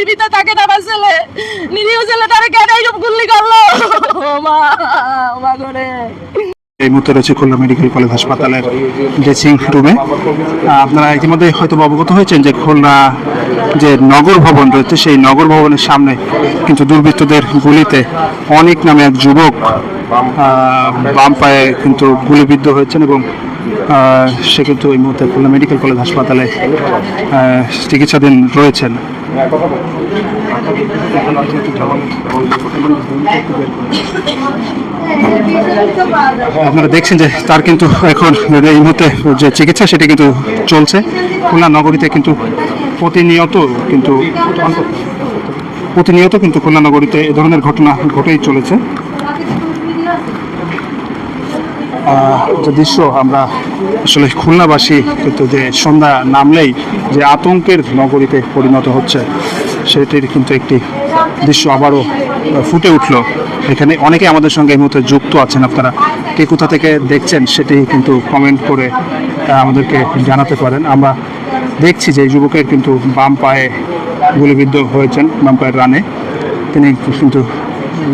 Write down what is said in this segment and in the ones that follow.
জীবিত থাকে না আমার ছেলে, নিরীহ ছেলেটারে কেন এইরকম গুলি করলো? মা করে এই মুহূর্তে রয়েছে খুলনা মেডিকেল কলেজ হাসপাতালের ড্রেসিং রুমে। আপনারা ইতিমধ্যে হয়তো অবগত হয়েছেন যে খুলনা যে নগর ভবন রয়েছে সেই নগর ভবনের সামনে কিন্তু দুর্বৃত্তদের গুলিতে অনেক নামে এক যুবক বাম পায়ে কিন্তু গুলিবিদ্ধ হয়েছেন এবং সে কিন্তু এই মুহূর্তে খুলনা মেডিকেল কলেজ হাসপাতালে চিকিৎসাধীন রয়েছেন। আপনারা দেখছেন যে তার কিন্তু এখন এই মুহূর্তে যে চিকিৎসা সেটি কিন্তু চলছে। খুলনা নগরীতে কিন্তু প্রতিনিয়ত কিন্তু খুলনা নগরীতে এ ধরনের ঘটনা ঘটেই চলেছে। যে দৃশ্য আমরা আসলে খুলনাবাসী কিন্তু যে সন্ধ্যা নামলেই যে আতঙ্কের নগরীতে পরিণত হচ্ছে সেটির কিন্তু একটি দৃশ্য আবারও ফুটে উঠলো এখানে। অনেকে আমাদের সঙ্গে এই মুহূর্তে যুক্ত আছেন, আপনারা কে কোথা থেকে দেখছেন সেটি কিন্তু কমেন্ট করে আমাদেরকে জানাতে পারেন। আমরা দেখছি যে যুবকের কিন্তু বাম পায়ে গুলিবিদ্ধ হয়েছেন, বাম পায়ের রানে তিনি কিন্তু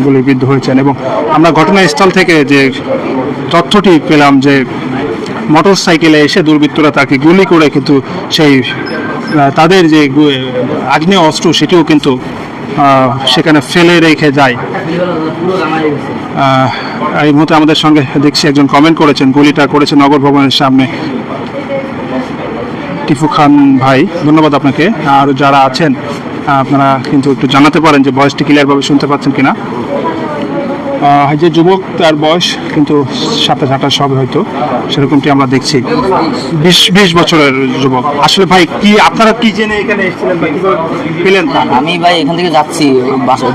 গুলিবিদ্ধ হয়েছেন এবং আমরা ঘটনাস্থল থেকে যে তথ্যটি পেলাম যে মোটর সাইকেলে এসে দুর্বৃত্তরা তাকে গুলি করে কিন্তু সেই তাদের যে আগ্নেয় অস্ত্র সেটিও কিন্তু সেখানে ফেলে রেখে যায়। এই মুহূর্তে আমাদের সঙ্গে দেখছি একজন কমেন্ট করেছেন, গুলিটা করেছে নগর ভবনের সামনে। টিপু খান ভাই, ধন্যবাদ আপনাকে। আর যারা আছেন আপনারা কিন্তু একটু জানাতে পারেন যে ভয়েসটি ক্লিয়ারভাবে শুনতে পাচ্ছেন কিনা। যে যুবক তার বয়স কিন্তু 27-28 হবে হয়তো, সেরকমটি আমরা দেখছি। 20 বছরের যুবক। আসলে ভাই কি আপনারা কি জেনে এখানে এসেছিলেন বা কিভাবে পেলেন? আমি ভাই এখান থেকে যাচ্ছি,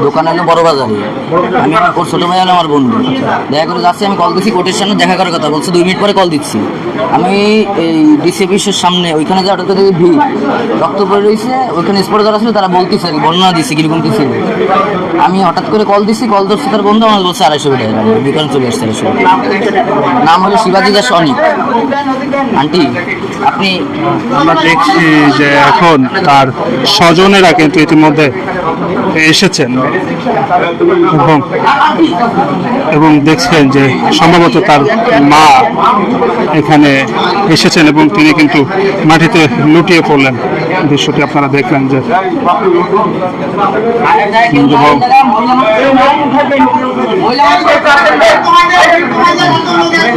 দোকান হলো বড় বাজারে। আমি ওর ছোট ভাই হলো আমার বন্ধু, দেখা করে যাচ্ছি। আমি কল দিচ্ছি কোর্টের সামনে দেখা করার কথা, বলছে 2 মিনিট পরে কল দিচ্ছি। আমি এই ডিসি অফিসের সামনে ওইখানে যাওয়ার কথা দেখি ভিড়, রক্ত পড়ে রয়েছে। ওইখানে স্পট যারা ছিল তারা বলতেছে আর কি, বর্ণনা দিচ্ছে কিরকম কি ছিল। আমি হঠাৎ করে কল দিচ্ছি, কল ধরছি তার বন্ধু, আমার বলছে 250 টাকা দোকানে চলে আসছে। 250 নাম হলো শিবাজি দাস অনিক। আন্টি আপনি, আমরা দেখছি যে এখন তার স্বজনেরা কিন্তু ইতিমধ্যে এসেছেন এবং দেখছেন যে সম্ভবত তার মা এখানে এসেছেন এবং তিনি কিন্তু মাটিতে লুটিয়ে পড়লেন। দৃশ্যটি আপনারা দেখলেন যে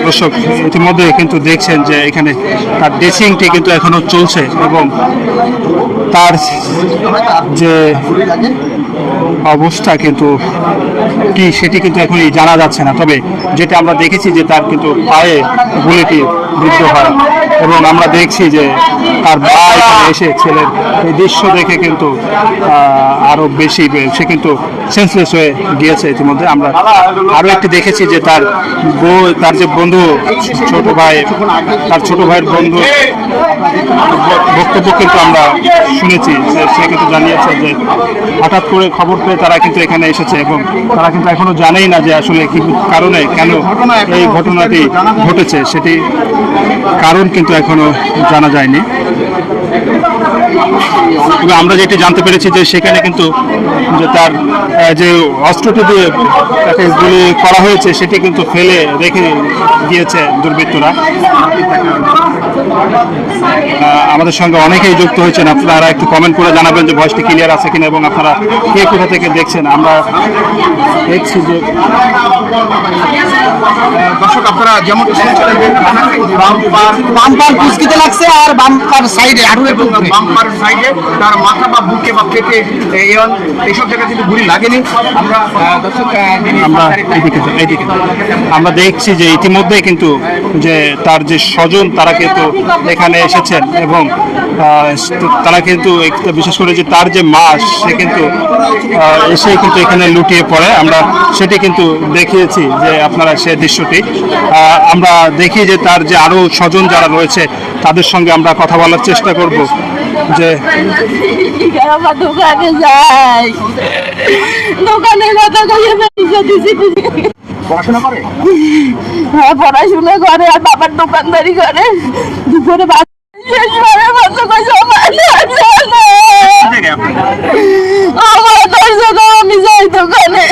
দর্শক ইতিমধ্যে কিন্তু দেখছেন যে এখানে তার ড্রেসিংটি কিন্তু এখনো চলছে এবং তার যে অবস্থা কিন্তু কি সেটি কিন্তু এখনই জানা যাচ্ছে না। তবে যেটা আমরা দেখেছি যে তার কিন্তু পায়ে গুলিটি বিদ্ধ হয় এবং আমরা দেখছি যে তার ভাই এসে ছেলের এই দৃশ্য দেখে কিন্তু আরো বেশি সে কিন্তু সেন্সলেস হয়ে গিয়েছে। ইতিমধ্যে আমরা আরো একটি দেখেছি যে তার যে বন্ধু ছোট ভাই, তার ছোট ভাইয়ের বন্ধু বক্তব্য কিন্তু আমরা শুনেছি যে সে কিন্তু জানিয়েছে যে হঠাৎ করে খবর পেয়ে তারা কিন্তু এখানে এসেছে এবং তারা কিন্তু এখনো জানেই না যে আসলে কি কারণে কেন এই ঘটনাটি ঘটেছে, সেটি কারণ কিন্তু এখনো জানা যায়নি। তবে আমরা যেটি জানতে পেরেছি যে সেখানে কিন্তু যে তার যে অস্ত্রটি দিয়ে তাকে গুলি করা হয়েছে সেটি কিন্তু ফেলে রেখে দিয়েছে দুর্বৃত্তরা। আমাদের সঙ্গে অনেকেই যুক্ত হয়েছেন, আপনারা একটু কমেন্ট করে জানাবেন যে ভয়েসটি ক্লিয়ার আছে কিনা এবং আপনারা কে কোথা থেকে দেখছেন। আমরা দেখছি যে দর্শক আপনারা যেমন বাম্পার কুচকিতে লাগছে আর বাম্পার সাইডে বাম্পার সাইডে তার মাথা বা বুকে বা পেটে এইসব জায়গায় কিন্তু গুলি লাগেনি। আমরা দর্শক আমরা দেখছি যে ইতিমধ্যে কিন্তু যে তার যে স্বজন তারা কিন্তু এখানে এসেছেন এবং তারা কিন্তু বিশেষ করে যে তার যে মা সে কিন্তু এসে কিন্তু এখানে লুটিয়ে পড়ে। আমরা সেটি কিন্তু দেখিয়েছি যে আপনারা সে দৃশ্যটি আমরা দেখি যে তার যে আরো স্বজন যারা রয়েছে তাদের সঙ্গে আমরা কথা বলার চেষ্টা করব। যে আমার দোকানে যাই, দোকানে কথা কইয়ে পড়াশোনা করে, হ্যাঁ পড়াশোনা করে আর বাবার দোকানদারি করে। দুপুরে আমার ধৈর্য ধরো, আমি যাই দোকানে।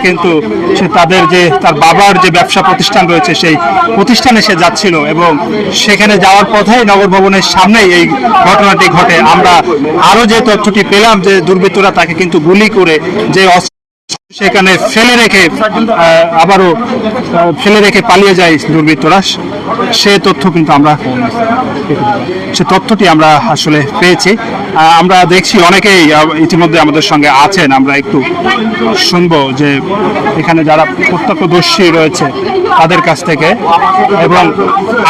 কিন্তু সে তাদের যে তার বাবার যে ব্যবসা প্রতিষ্ঠান রয়েছে সেই প্রতিষ্ঠানে সে যাচ্ছিল এবং সেখানে যাওয়ার পথে নগর ভবনের সামনেই এই ঘটনাটি ঘটে। আমরা আরো যে তথ্যটি পেলাম যে দুর্বৃত্তরা তাকে কিন্তু গুলি করে যে সেখানে ফেলে রেখে আবারও ফেলে রেখে পালিয়ে যায় দুর্বৃত্তরা, সে তথ্য কিন্তু আমরা সে তথ্যটি আমরা আসলে পেয়েছি। আমরা দেখছি অনেকেই ইতিমধ্যে আমাদের সঙ্গে আছেন, আমরা একটু শুনবো যে এখানে যারা প্রত্যক্ষদর্শী রয়েছে তাদের কাছ থেকে এবং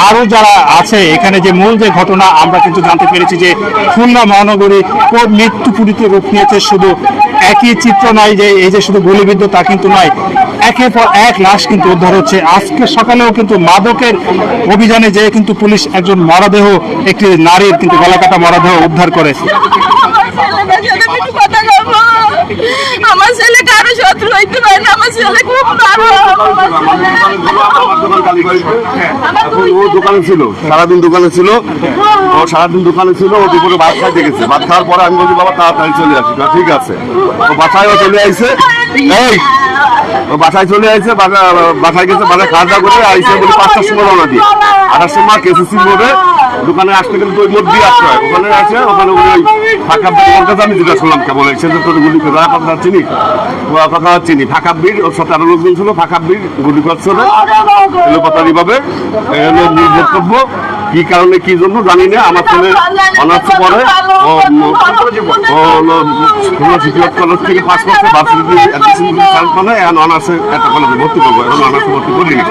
আরো যারা আছে এখানে যে মূল যে ঘটনা আমরা কিন্তু জানতে পেরেছি যে খুলনা মহানগরী মৃত্যুপুরীতে রূপ নিয়েছে। শুধু একই চিত্র নয় যে এই যে শুধু গুলিবিদ্ধ তা কিন্তু নয়, একের পর এক লাশ কিন্তু উদ্ধার হচ্ছে। আজকে সকালেও কিন্তু মাদকের অভিযানে যে কিন্তু পুলিশ একজন মরদেহ, একটি নারীর কিন্তু গলাকাটা মরদেহ উদ্ধার করে। আমার ছেলে কারো শত্রু হইতে পারে না, আমার ছেলে খুব ভালো। ও দোকানে ছিল, সারাদিন দোকানে ছিল, ও সারাদিন দোকানে ছিল। ও দুপুরে ভাত খাইতে গেছে, ভাত খাওয়ার পরে আমি বলছি বাবা তাড়াতাড়ি চলে আসি। ঠিক আছে, ও বাসায়ও চলে আইছে। এই ও বাসায় চলে আইছে, বাসায় গেছে, বাসায় খাওয়া দাওয়া করে আইসে বলি 5টার সময় রওনা দিয়ে 8টার সময় কেসিসি মোড়ে দোকানে আসতে গেলে তো ওই মোড় দিয়ে আসতে হয়। ওখানে আসে, ওখানে ওই ফাঁকা বিড়ির কাছে আমি জিজ্ঞাসা করলাম কে বলে সে যে তোর গুলি করে কথা চিনি, কথা চিনি। ফাঁকা বিড়, ওর সাথে আরো লোকজন ছিল, ফাঁকা বিড় গুলি করছিল। এলো কথা এইভাবে এলো নির্ভর করবো কি কারণে কি জন্য জানি না। আমার ছেলে অনার্স পরে শিক্ষক কলেজ থেকে পাস করছে, ভার্সিটি এখন অনার্সে একটা কলেজে ভর্তি করবো। এখন অনার্সে ভর্তি করিনি।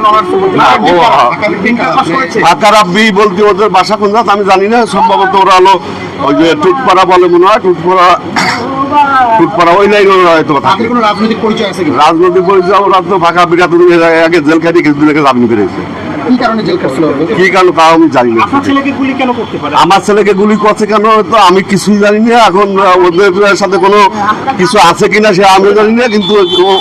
ফাঁকা রাব্বি বলতে ওদের বাসা কোন জাত আমি জানি না। সম্ভবত ওরা হলো ওই যে টুটপাড়া বলে মনে হয়, টুটপাড়া ওই লাইন হয়তো। রাজনৈতিক পরিচয় আছে? রাজনৈতিক পরিচয় ওরা তো ফাঁকা বিরাট আগে জেল খাটি কিছু দিন আগে জামিন করেছে। কি কারণে তাও আমি জানি না। আমার ছেলেকে গুলি করছে কেন তো আমি কিছুই জানি না। এখন ওদের সাথে কোনো কিছু আছে কিনা সে আমি জানি না, কিন্তু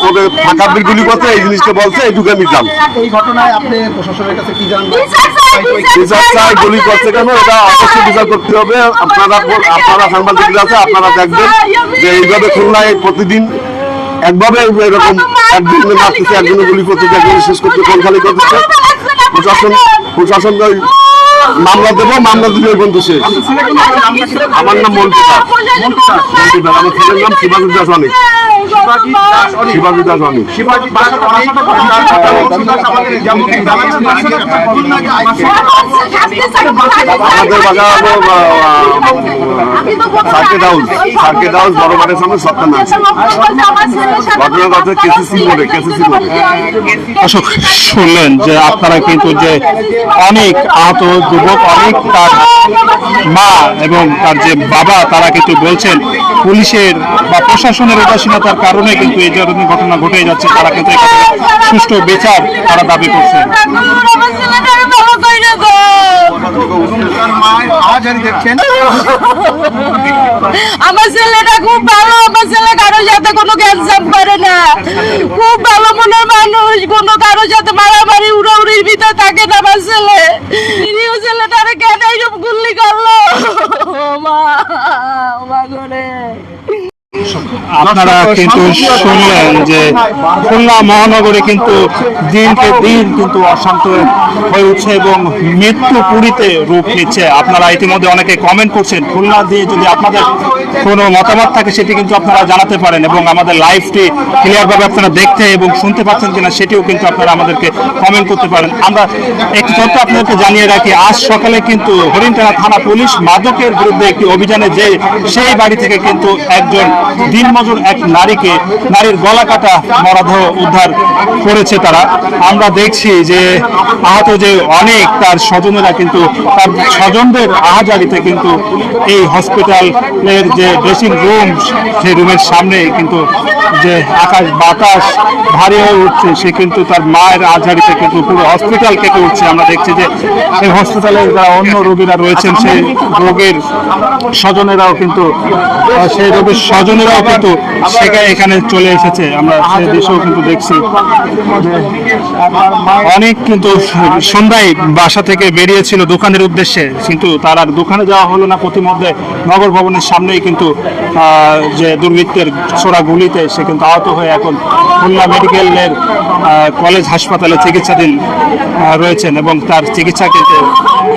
ওদের ফাঁকা বিল গুলি করছে এই জিনিসটা বলছে, এইটুকু আমি জানি। এই ঘটনায় আপনি প্রশাসনের কাছে কি জানবেন? বিচার চাই, গুলি করছে কেন এটা অবশ্যই বিচার করতে হবে। আপনারা সাংবাদিকরা আছে, আপনারা দেখবেন যে এইভাবে খুলনায় প্রতিদিন একভাবে এরকম একদিন মারতেছে, একজনে গুলি করতেছে, একজনে শেষ করতে কোন খালি করতেছে। প্রশাসন মামলা দেবো, মামলা দিলে বন্ধু শেষ। আমার নাম মন্ত্রী দাস, আমার ছেলের নাম শিবাজী দাস অনেক, শিবাজী দাস অনেক। আমাদের বাগা সার্কেট হাউস বড় মাঠের সামনে সত্তর নাম ঘটনা ঘটে কেসিসি মোড়ে। দর্শক শুনলেন যে আপনারা কিন্তু যে অনেক আহত যুবক, অনেক তার মা এবং তার যে বাবা তারা কিন্তু বলছেন পুলিশের বা প্রশাসনের উদাসীনতার কারণে কিন্তু এই ধরনের ঘটনা ঘটে যাচ্ছে। তারা কিন্তু সুষ্ঠু বিচার তারা দাবি করছেন। আমার ছেলেটা খুব ভালো, আমার ছেলে কারোর সাথে কোনো গ্যাঞ্জাম করে না, খুব ভালো মনের মানুষ, কোনো কারোর সাথে মারামারি উড়াউড়ির ভিতর থাকে না। আমার ছেলে নিরীহ ছেলেটারে কেন এইসব গুলি করলো? মা করে আপনারা কিন্তু শুনলেন যে খুলনা মহানগরে কিন্তু দিনকে দিন কিন্তু অশান্ত হয়ে উঠছে এবং মৃত্যুপুরীতে রূপ নিচ্ছে। আপনারা ইতিমধ্যে অনেকে কমেন্ট করছেন। খুলনা দিয়ে যদি আপনাদের কোনো মতামত থাকে সেটি কিন্তু আপনারা জানাতে পারেন এবং আমাদের লাইভটি ক্লিয়ারভাবে আপনারা দেখতে এবং শুনতে পাচ্ছেন কিনা সেটিও কিন্তু আপনারা আমাদেরকে কমেন্ট করতে পারেন। আমরা একটি তথ্য আপনাদেরকে জানিয়ে রাখি, আজ সকালে কিন্তু হরিণটানা থানা পুলিশ মাদকের বিরুদ্ধে একটি অভিযানে যে সেই বাড়ি থেকে কিন্তু একজন দিনমজুর এক নারীর গলা কাটা মরদেহ উদ্ধার করেছে তারা। আমরা দেখছি যে আহত যে অনেক তার স্বজনেরা কিন্তু তার স্বজনদের আহাজারিতে কিন্তু এই হসপিটালের যে ড্রেসিং রুম সেই রুমের সামনে কিন্তু যে আকাশ বাতাস ভারী হয়ে উঠছে, সে কিন্তু তার মায়ের আহাজারিতে কিন্তু পুরো হসপিটাল কেটে উঠছে। আমরা দেখছি যে এই হসপিটালে যারা অন্য রোগীরা রয়েছেন সেই রোগের স্বজনেরাও কিন্তু সেই রোগীর স্বজন স্বজনেরাও কিন্তু এখানে চলে এসেছে, আমরা সেই দৃশ্যও কিন্তু দেখছি। অনেক কিন্তু সন্ধ্যায় বাসা থেকে বেরিয়েছিল দোকানের উদ্দেশ্যে, কিন্তু তার আর দোকানে যাওয়া হলো না। প্রতিমধ্যে নগর ভবনের সামনেই কিন্তু যে দুর্বৃত্তের ছোড়া গুলিতে সে কিন্তু আহত হয়ে এখন খুলনা মেডিকেলের কলেজ হাসপাতালে চিকিৎসাধীন রয়েছেন এবং তার চিকিৎসা কিন্তু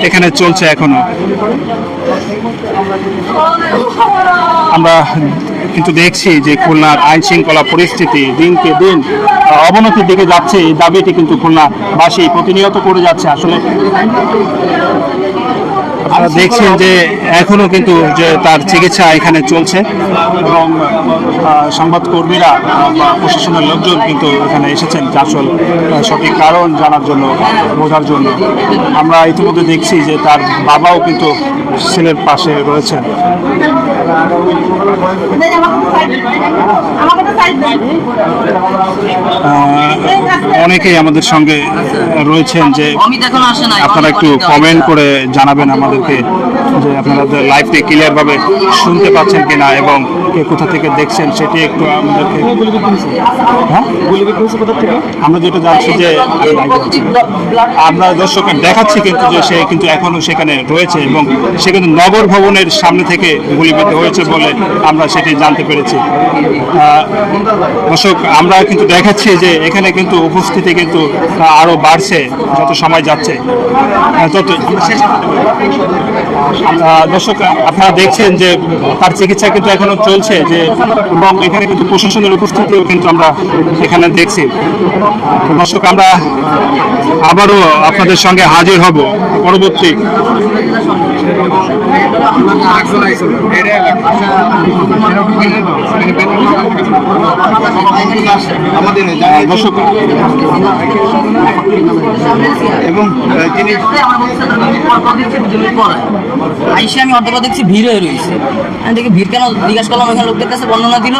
এখানে চলছে এখনো। আমরা কিন্তু দেখছি যে খুলনার আইন শৃঙ্খলা পরিস্থিতি দিনকে দিন অবনতির দিকে যাচ্ছে। এই দাবিটি কিন্তু খুলনাবাসী প্রতিনিয়ত করে যাচ্ছে। আসলে আপনারা দেখছেন যে এখনো কিন্তু যে তার চিকিৎসা এখানে চলছে এবং সংবাদকর্মীরা বা প্রশাসনের লোকজন কিন্তু এখানে এসেছেন যে আসল সঠিক কারণ জানার জন্য, বোঝার জন্য। আমরা ইতিমধ্যে দেখছি যে তার বাবাও কিন্তু ছেলের পাশে রয়েছেন। অনেকেই আমাদের সঙ্গে রয়েছেন যে অমিত এখন আসে না, আপনারা একটু কমেন্ট করে জানাবেন আমাদেরকে যে আপনারা লাইভটি ক্লিয়ার ভাবে শুনতে পাচ্ছেন কিনা এবং কে কোথা থেকে দেখছেন সেটি একটু আমাদেরকে। হ্যাঁ, আমরা যেটা জানছি যে আমরা দর্শকের দেখাচ্ছি কিন্তু যে সে কিন্তু এখনো সেখানে রয়েছে এবং সে কিন্তু নগর ভবনের সামনে থেকে গুলিবিদ্ধ হয়েছে বলে আমরা সেটি জানতে পেরেছি। দর্শক, আমরা কিন্তু দেখাচ্ছি যে এখানে কিন্তু উপস্থিতি কিন্তু আরো বাড়ছে যত সময় যাচ্ছে। দর্শক, আপনারা দেখছেন যে তার চিকিৎসা কিন্তু এখনো চলছে যে, এবং এখানে কিন্তু প্রশাসনের উপস্থিতিও কিন্তু আমরা এখানে দেখছি। দর্শক, আমরা আবারও আপনাদের সঙ্গে হাজির হব পরবর্তী। দর্শক, এবং যিনি আইসে আমি অর্ধেক দেখছি ভিড় হয়ে রয়েছে। আমি দেখি ভিড় কেন জিজ্ঞাসা করলাম, এখানে লোকদের কাছে বর্ণনা দিল